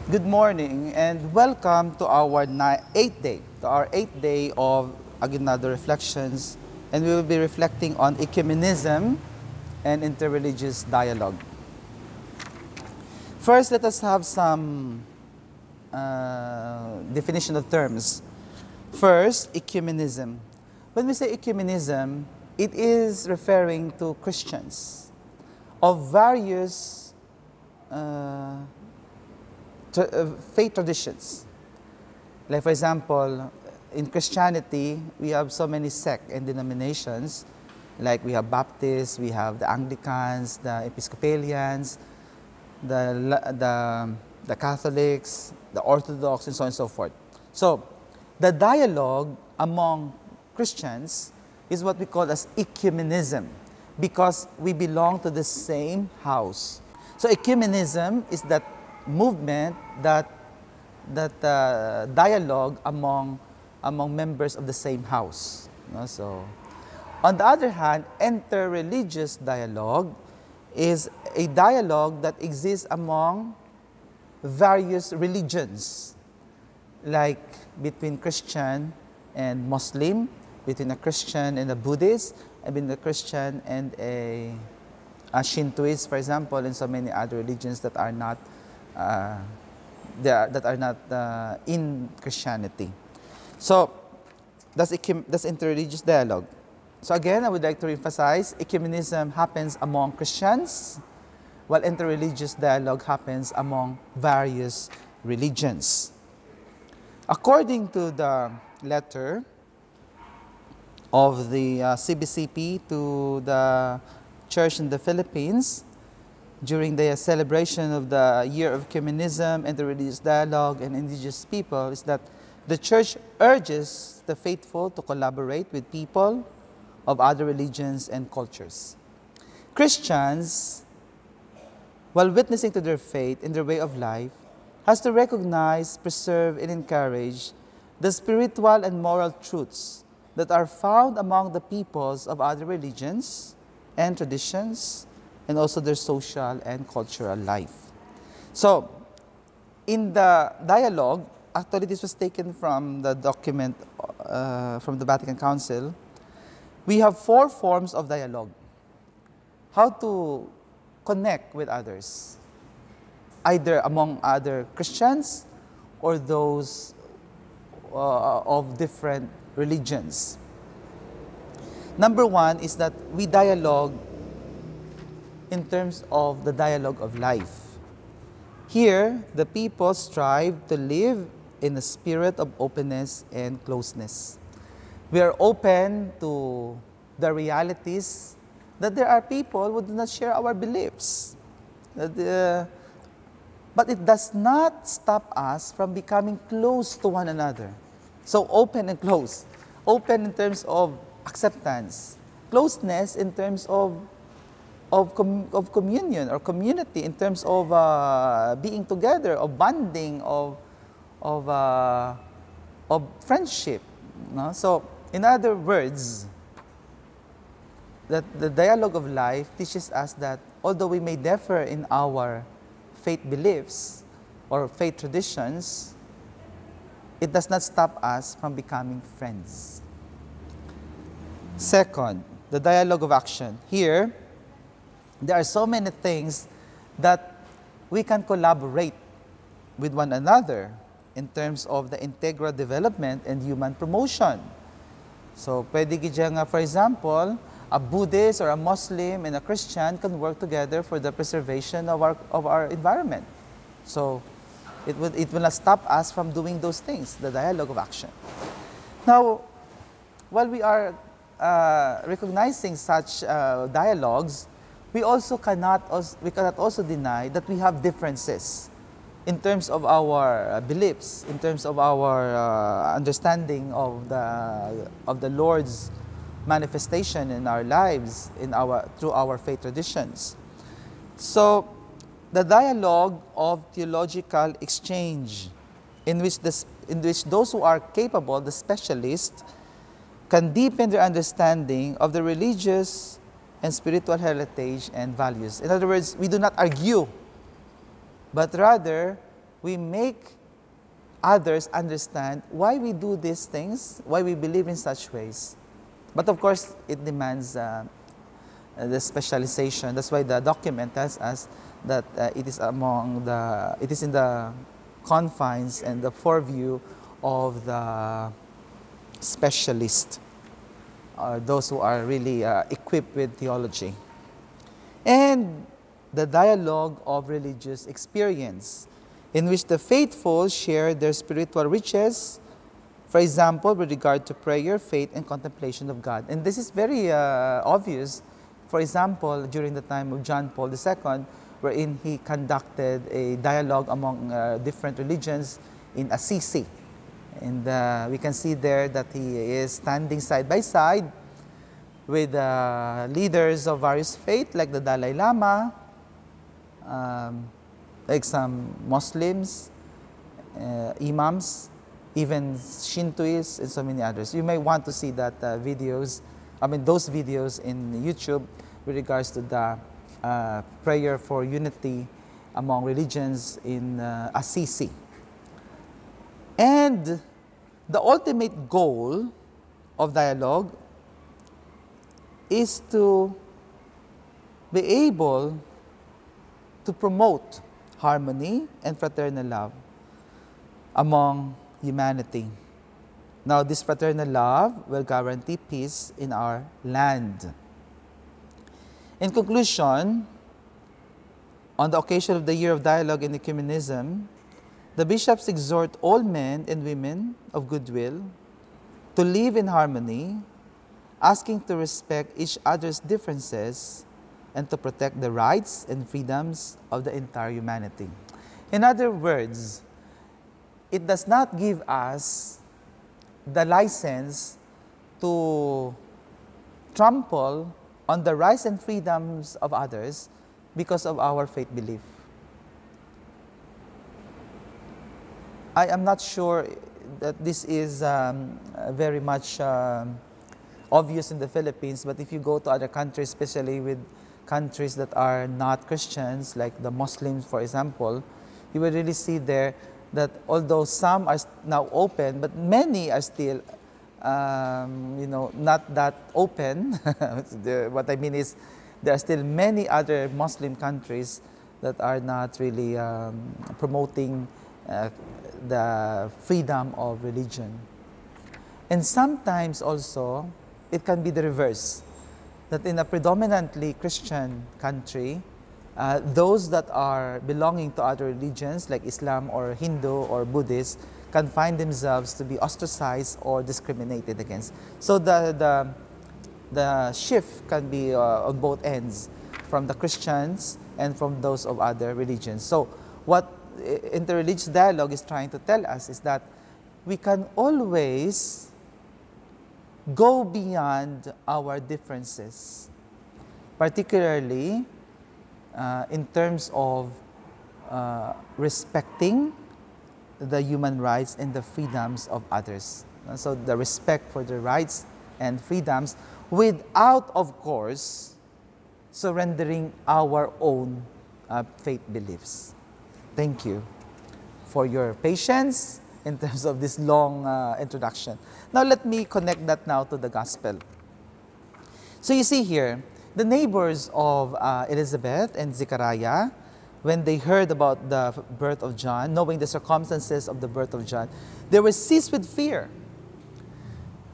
Good morning and welcome to our eighth day of Aguinaldo Reflections, and we will be reflecting on ecumenism and interreligious dialogue. First, let us have some definition of terms. First, ecumenism. When we say ecumenism, it is referring to Christians of various faith traditions. Like for example, in Christianity, we have so many sects and denominations. Like we have Baptists, we have the Anglicans, the Episcopalians, the Catholics, the Orthodox, and so on and so forth. So, the dialogue among Christians is what we call as ecumenism, because we belong to the same house. So, ecumenism is that movement, that dialogue among members of the same house. So, on the other hand, interreligious dialogue is a dialogue that exists among various religions, like between Christian and Muslim, between a Christian and a Buddhist, and between a Christian and a Shintoist, for example, and so many other religions that are not in Christianity. So that's interreligious dialogue. So again, I would like to emphasize, ecumenism happens among Christians, while interreligious dialogue happens among various religions. According to the letter of the CBCP to the Church in the Philippines, during the celebration of the Year of Ecumenism, Interreligious Dialogue, and Indigenous People, is that the Church urges the faithful to collaborate with people of other religions and cultures. Christians, while witnessing to their faith and their way of life, has to recognize, preserve, and encourage the spiritual and moral truths that are found among the peoples of other religions and traditions, and also their social and cultural life. So, in the dialogue, actually this was taken from the document from the Vatican Council, we have 4 forms of dialogue. How to connect with others, either among other Christians or those of different religions. Number 1 is that we dialogue in terms of the dialogue of life. Here, the people strive to live in a spirit of openness and closeness. We are open to the realities that there are people who do not share our beliefs. But it does not stop us from becoming close to one another. So open and close. Open in terms of acceptance. Closeness in terms of communion or community, in terms of being together, of bonding, of friendship. No? So, in other words, that the dialogue of life teaches us that although we may differ in our faith beliefs or faith traditions, it does not stop us from becoming friends. Second, the dialogue of action. Here, there are so many things that we can collaborate with one another in terms of the integral development and human promotion. So, pwede nga, for example, a Buddhist or a Muslim and a Christian can work together for the preservation of our environment. So, it will not stop us from doing those things, the dialogue of action. Now, while we are recognizing such dialogues, we cannot also deny that we have differences in terms of our beliefs, in terms of our understanding of the Lord's manifestation in our lives, through our faith traditions. So, the dialogue of theological exchange, in which those who are capable, the specialists, can deepen their understanding of the religious and spiritual heritage and values. In other words, we do not argue, but rather we make others understand why we do these things, why we believe in such ways. But of course, it demands the specialization. That's why the document tells us that it is in the confines and the purview of the specialist, those who are really equipped with theology. And the dialogue of religious experience, in which the faithful share their spiritual riches, for example, with regard to prayer, faith, and contemplation of God. And this is very obvious, for example, during the time of John Paul II, wherein he conducted a dialogue among different religions in Assisi. And we can see there that he is standing side by side with leaders of various faiths, like the Dalai Lama, like some Muslims, imams, even Shintoists, and so many others. You may want to see that those videos in YouTube with regards to the prayer for unity among religions in Assisi. And the ultimate goal of dialogue is to be able to promote harmony and fraternal love among humanity. Now, this fraternal love will guarantee peace in our land. In conclusion, on the occasion of the Year of Dialogue and Ecumenism, the bishops exhort all men and women of goodwill to live in harmony, asking to respect each other's differences and to protect the rights and freedoms of the entire humanity. In other words, it does not give us the license to trample on the rights and freedoms of others because of our faith belief. I am not sure that this is very much obvious in the Philippines, but if you go to other countries, especially with countries that are not Christians, like the Muslims, for example, you will really see there that although some are now open, but many are still, not that open. What I mean is, there are still many other Muslim countries that are not really promoting the freedom of religion. And sometimes also, it can be the reverse, that in a predominantly Christian country, those that are belonging to other religions like Islam or Hindu or Buddhist can find themselves to be ostracized or discriminated against. So the shift can be on both ends, from the Christians and from those of other religions. So what Interreligious Dialogue is trying to tell us is that we can always go beyond our differences, particularly in terms of respecting the human rights and the freedoms of others. So the respect for the rights and freedoms without, of course, surrendering our own faith beliefs. Thank you for your patience in terms of this long introduction. Now let me connect that now to the gospel. So you see here, the neighbors of Elizabeth and Zechariah, when they heard about the birth of John, knowing the circumstances of the birth of John, they were seized with fear.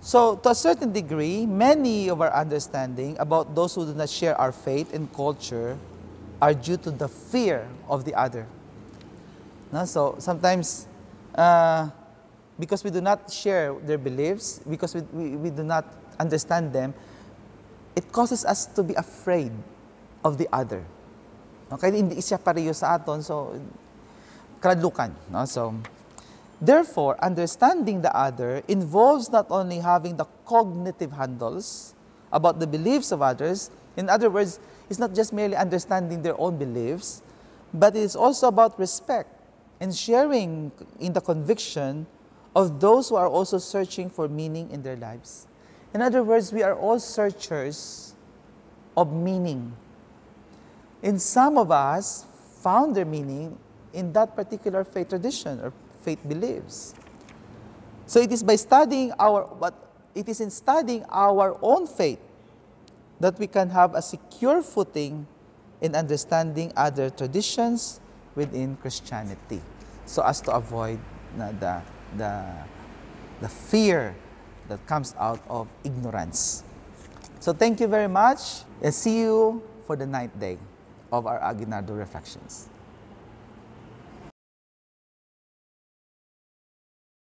So to a certain degree, many of our understanding about those who do not share our faith and culture are due to the fear of the other. No? So sometimes, because we do not share their beliefs, because we do not understand them, it causes us to be afraid of the other. Okay, hindi siya pareho sa aton, so karadlukan. No? So, therefore, understanding the other involves not only having the cognitive handles about the beliefs of others. In other words, it's not just merely understanding their own beliefs, but it is also about respect and sharing in the conviction of those who are also searching for meaning in their lives. In other words, we are all searchers of meaning. And some of us found their meaning in that particular faith tradition or faith beliefs. So it is by studying it is in studying our own faith that we can have a secure footing in understanding other traditions within Christianity, so as to avoid the fear that comes out of ignorance. So thank you very much, and see you for the 9th day of our Aguinaldo Reflections.